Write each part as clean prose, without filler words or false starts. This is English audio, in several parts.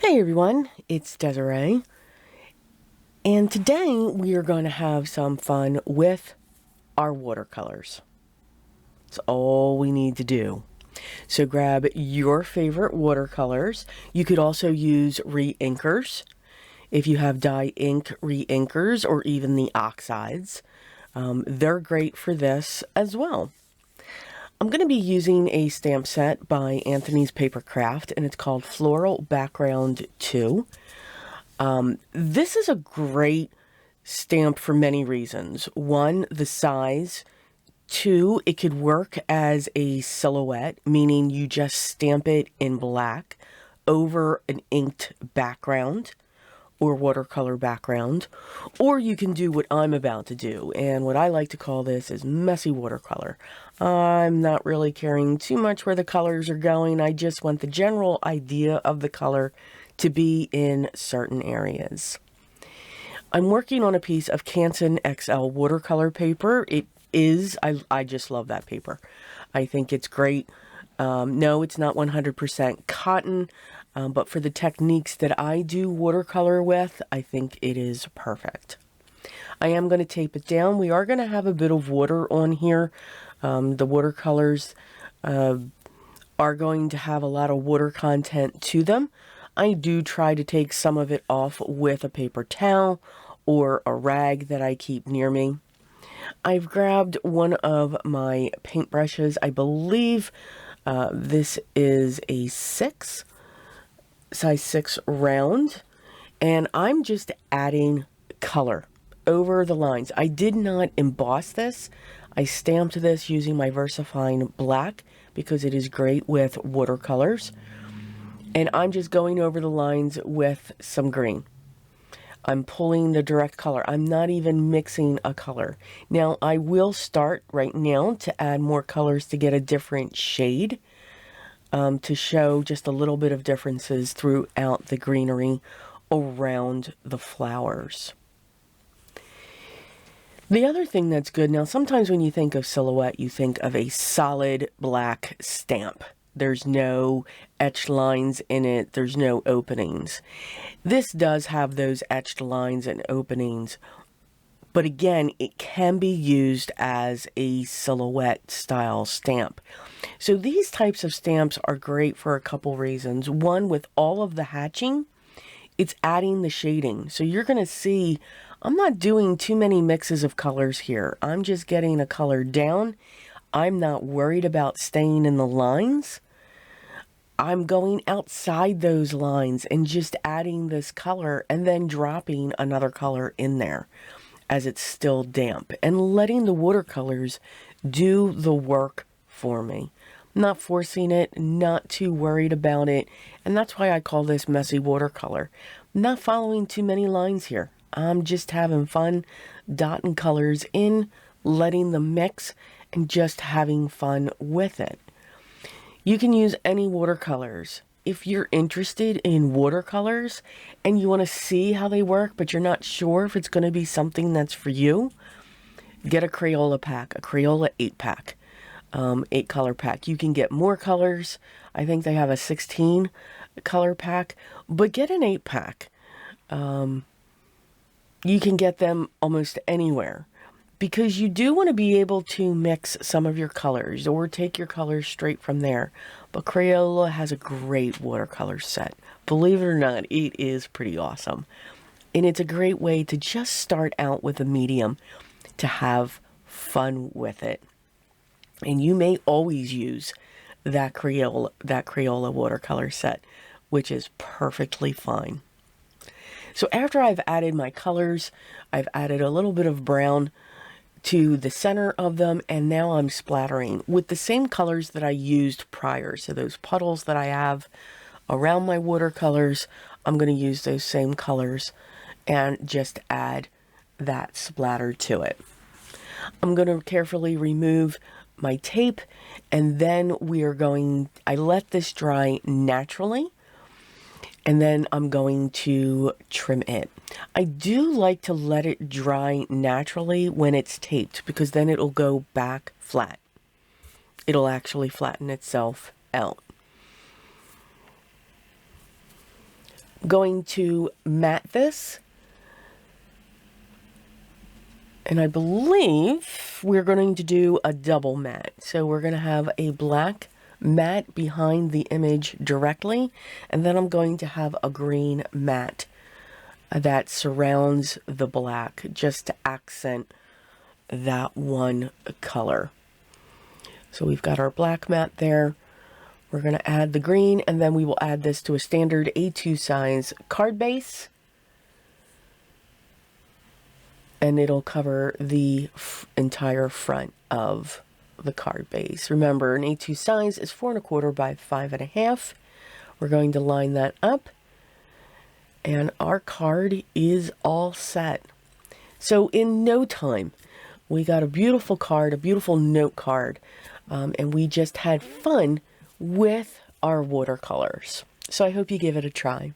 Hey everyone, it's Desiree, and today we are going to have some fun with our watercolors. It's all we need to do. So grab your favorite watercolors. You could also use re-inkers if you have dye ink re-inkers or even the oxides. They're great for this as well. I'm going to be using a stamp set by Anthony's Papercraft, and it's called Floral Background 2. This is a great stamp for many reasons. One, the size. Two, it could work as a silhouette, meaning you just stamp it in black over an inked background or watercolor background. Or you can do what I'm about to do, and what I like to call this is messy watercolor. I'm not really caring too much where the colors are going. I just want the general idea of the color to be in certain areas. I'm working on a piece of Canson XL watercolor paper. I just love that paper. I think it's great. No, it's not 100% cotton, but for the techniques that I do watercolor with, I think it is perfect. I am going to tape it down. We are going to have a bit of water on here. The watercolors are going to have a lot of water content to them. I do try to take some of it off with a paper towel or a rag that I keep near me. I've grabbed one of my paintbrushes. I believe this is a size 6 round, and I'm just adding color over the lines. I did not emboss this. I stamped this using my VersaFine black because it is great with watercolors. And I'm just going over the lines with some green. I'm pulling the direct color. I'm not even mixing a color. Now, I will start right now to add more colors to get a different shade, to show just a little bit of differences throughout the greenery around the flowers. The other thing that's good, now sometimes when you think of silhouette, you think of a solid black stamp. There's no etched lines in it. There's no openings. This does have those etched lines and openings, but again, it can be used as a silhouette style stamp. So these types of stamps are great for a couple reasons. One, with all of the hatching, it's adding the shading. So you're going to see, I'm not doing too many mixes of colors here. I'm just getting a color down. I'm not worried about staying in the lines. I'm going outside those lines and just adding this color and then dropping another color in there as it's still damp and letting the watercolors do the work for me. I'm not forcing it, not too worried about it, and that's why I call this messy watercolor. I'm not following too many lines here. I'm just having fun dotting colors in, letting them mix, and just having fun with it. You can use any watercolors. If you're interested in watercolors and you want to see how they work, but you're not sure if it's going to be something that's for you, get a Crayola pack, a Crayola 8-pack, 8-color pack. You can get more colors. I think they have a 16-color pack, but get an 8-pack. You can get them almost anywhere, because you do want to be able to mix some of your colors or take your colors straight from there. But Crayola has a great watercolor set. Believe it or not, it is pretty awesome. And it's a great way to just start out with a medium to have fun with it. And you may always use that Crayola watercolor set, which is perfectly fine. So after I've added my colors, I've added a little bit of brown to the center of them, and now I'm splattering with the same colors that I used prior. So those puddles that I have around my watercolors, I'm going to use those same colors and just add that splatter to it. I'm going to carefully remove my tape, and then I let this dry naturally, and then I'm going to trim it. I do like to let it dry naturally when it's taped, because then it'll go back flat. It'll actually flatten itself out. going to mat this. And I believe we're going to do a double mat. So we're going to have a black mat behind the image directly, and then I'm going to have a green mat that surrounds the black just to accent that one color. So we've got our black mat there. We're going to add the green, and then we will add this to a standard A2 size card base. And it'll cover the entire front of the card base. Remember, an A2 size is 4 1/4 by 5 1/2. We're going to line that up, and our card is all set. So in no time, we got a beautiful card, a beautiful note card, and we just had fun with our watercolors. So I hope you give it a try.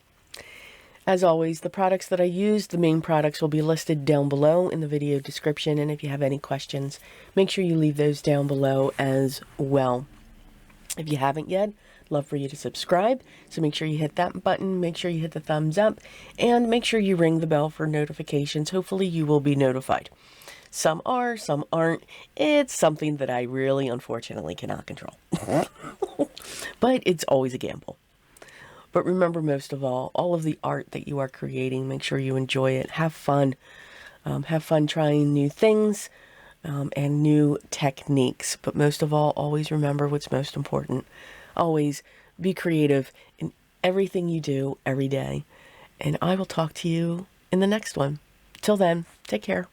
As always, the products that I used, the main products, will be listed down below in the video description. And if you have any questions, make sure you leave those down below as well. If you haven't yet, love for you to subscribe. So make sure you hit that button, make sure you hit the thumbs up, and make sure you ring the bell for notifications. Hopefully you will be notified. Some are, some aren't. It's something that I really, unfortunately, cannot control. But it's always a gamble. But remember, most of all of the art that you are creating, make sure you enjoy it. Have fun. Have fun trying new things and new techniques. But most of all, always remember what's most important. Always be creative in everything you do every day. And I will talk to you in the next one. Till then, take care.